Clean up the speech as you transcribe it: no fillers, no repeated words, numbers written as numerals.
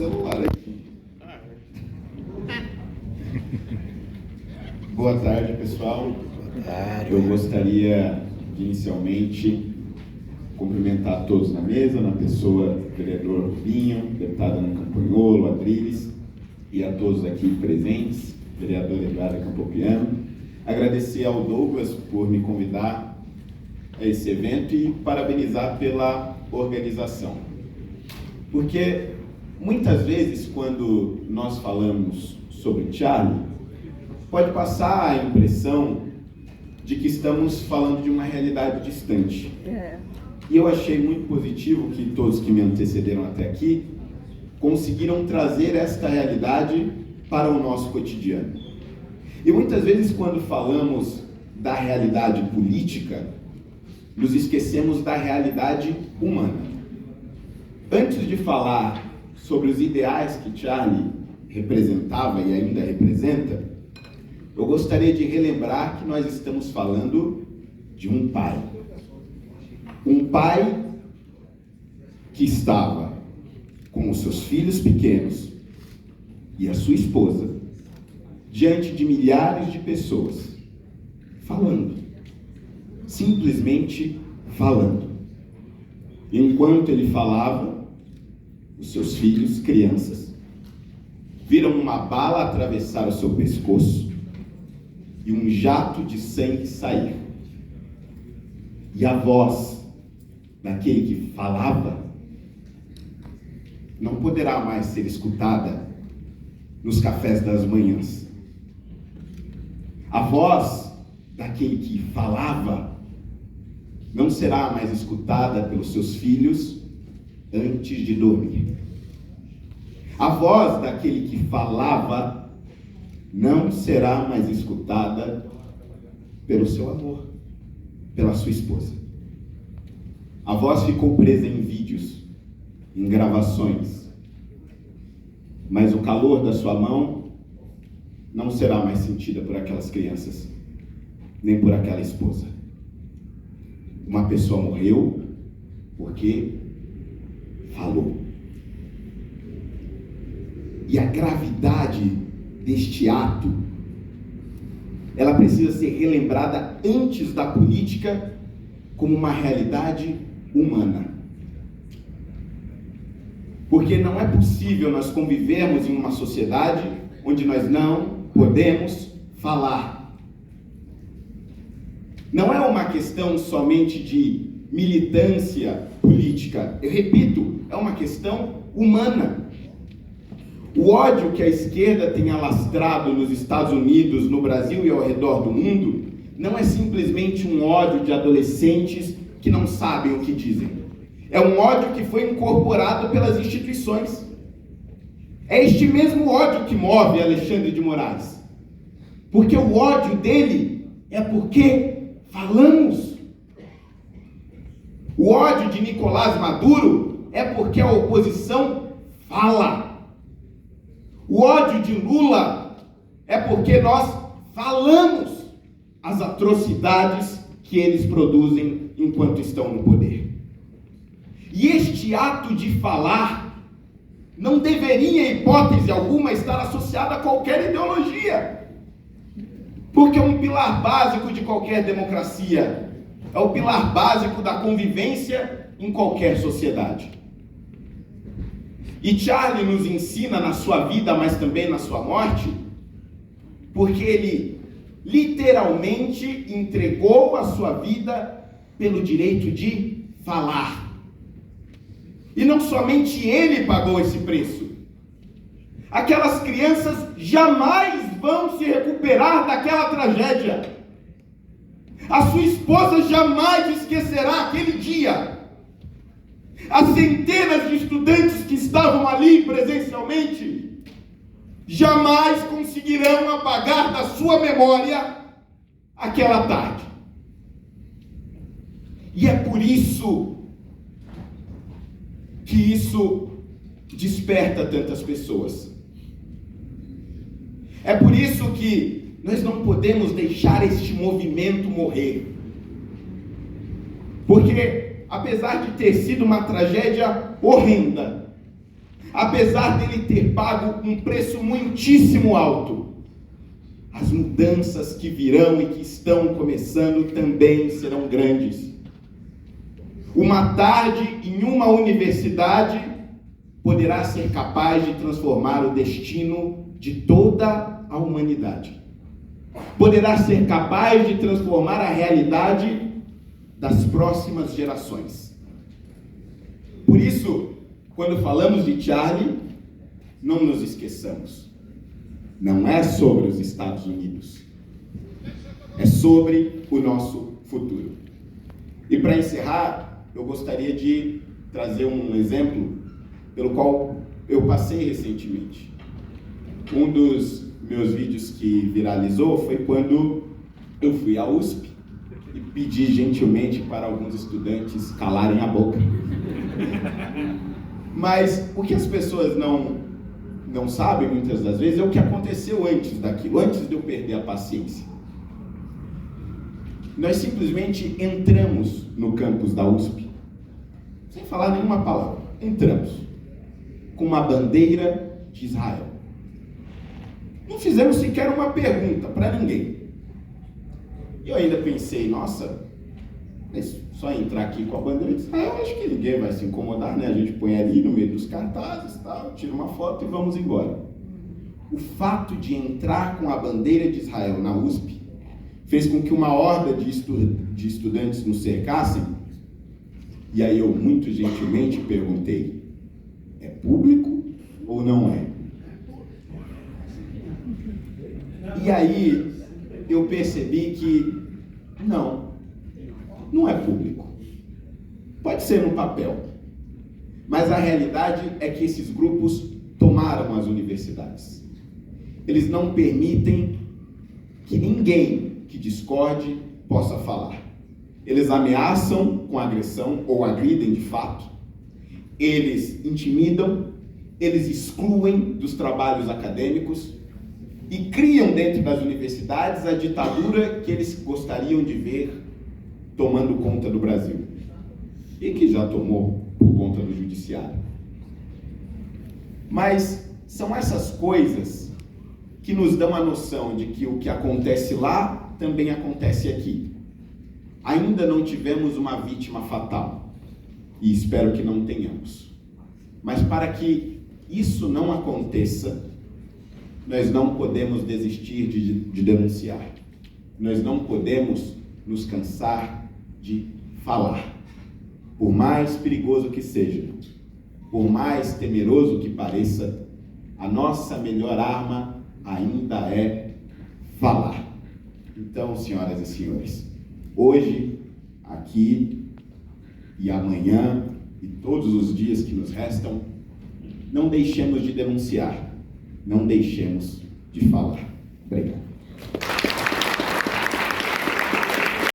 celular aqui. Boa tarde, pessoal. Boa tarde. Eu gostaria de, inicialmente, cumprimentar todos na mesa, na pessoa do vereador Rubinho, deputada Ana Campanholo, Adriles, e a todos aqui presentes, vereador Eduardo Campopiano. Agradecer ao Douglas por me convidar a esse evento e parabenizar pela organização. Porque muitas vezes, quando nós falamos sobre Charlie, pode passar a impressão de que estamos falando de uma realidade distante. E eu achei muito positivo que todos que me antecederam até aqui conseguiram trazer esta realidade para o nosso cotidiano. E muitas vezes, quando falamos da realidade política, nos esquecemos da realidade humana. Antes de falar sobre os ideais que Charlie representava e ainda representa, eu gostaria de relembrar que nós estamos falando de um pai. Um pai que estava com os seus filhos pequenos e a sua esposa diante de milhares de pessoas, falando, simplesmente falando. Enquanto ele falava, os seus filhos, crianças, viram uma bala atravessar o seu pescoço e um jato de sangue sair. E a voz daquele que falava não poderá mais ser escutada nos cafés das manhãs. A voz daquele que falava não será mais escutada pelos seus filhos antes de dormir. A voz daquele que falava não será mais escutada pelo seu amor, pela sua esposa. A voz ficou presa em vídeos, em gravações, mas o calor da sua mão não será mais sentida por aquelas crianças, nem por aquela esposa. Uma pessoa morreu porque falou. E a gravidade deste ato, ela precisa ser relembrada antes da política como uma realidade humana. Porque não é possível nós convivermos em uma sociedade onde nós não podemos falar. Não é uma questão somente de militância política. Eu repito, é uma questão humana. O ódio que a esquerda tem alastrado nos Estados Unidos, no Brasil e ao redor do mundo, não é simplesmente um ódio de adolescentes que não sabem o que dizem. É um ódio que foi incorporado pelas instituições. É este mesmo ódio que move Alexandre de Moraes. Porque o ódio dele é porque falamos. O ódio de Nicolás Maduro é porque a oposição fala. O ódio de Lula é porque nós falamos as atrocidades que eles produzem enquanto estão no poder. E este ato de falar não deveria, em hipótese alguma, estar associado a qualquer ideologia. Porque é um pilar básico de qualquer democracia. É o pilar básico da convivência em qualquer sociedade. E Charlie nos ensina na sua vida, mas também na sua morte, porque ele literalmente entregou a sua vida pelo direito de falar. E não somente ele pagou esse preço. Aquelas crianças jamais vão se recuperar daquela tragédia. A sua esposa jamais esquecerá aquele dia. As centenas de estudantes que estavam ali presencialmente jamais conseguirão apagar da sua memória aquela tarde. E é por isso que isso desperta tantas pessoas. É por isso que nós não podemos deixar este movimento morrer. Porque, apesar de ter sido uma tragédia horrenda, apesar dele ter pago um preço muitíssimo alto, as mudanças que virão e que estão começando também serão grandes. Uma tarde em uma universidade poderá ser capaz de transformar o destino de toda a humanidade. Poderá ser capaz de transformar a realidade das próximas gerações. Por isso, quando falamos de Charlie, não nos esqueçamos. Não é sobre os Estados Unidos. É sobre o nosso futuro. E para encerrar, eu gostaria de trazer um exemplo pelo qual eu passei recentemente. Um dos meus vídeos que viralizou foi quando eu fui à USP e pedi gentilmente para alguns estudantes calarem a boca. Mas o que as pessoas não sabem muitas das vezes é o que aconteceu antes daquilo, antes de eu perder a paciência. Nós simplesmente entramos no campus da USP, sem falar nenhuma palavra. Entramos com uma bandeira de Israel. Não fizemos sequer uma pergunta para ninguém. E eu ainda pensei, nossa, mas só entrar aqui com a bandeira de Israel, acho que ninguém vai se incomodar, né? A gente põe ali no meio dos cartazes, tal, tira uma foto e vamos embora. O fato de entrar com a bandeira de Israel na USP fez com que uma horda de estudantes nos cercassem. E aí eu muito gentilmente perguntei, é público ou não é? E aí eu percebi que não é público. Pode ser no papel, mas a realidade é que esses grupos tomaram as universidades. Eles não permitem que ninguém que discorde possa falar. Eles ameaçam com agressão ou agridem de fato. Eles intimidam, eles excluem dos trabalhos acadêmicos e criam dentro das universidades a ditadura que eles gostariam de ver tomando conta do Brasil. E que já tomou por conta do judiciário. Mas são essas coisas que nos dão a noção de que o que acontece lá também acontece aqui. Ainda não tivemos uma vítima fatal. E espero que não tenhamos. Mas para que isso não aconteça, nós não podemos desistir de denunciar. Nós não podemos nos cansar de falar. Por mais perigoso que seja, por mais temeroso que pareça, a nossa melhor arma ainda é falar. Então, senhoras e senhores, hoje, aqui e amanhã e todos os dias que nos restam, não deixemos de denunciar, não deixemos de falar. Obrigado.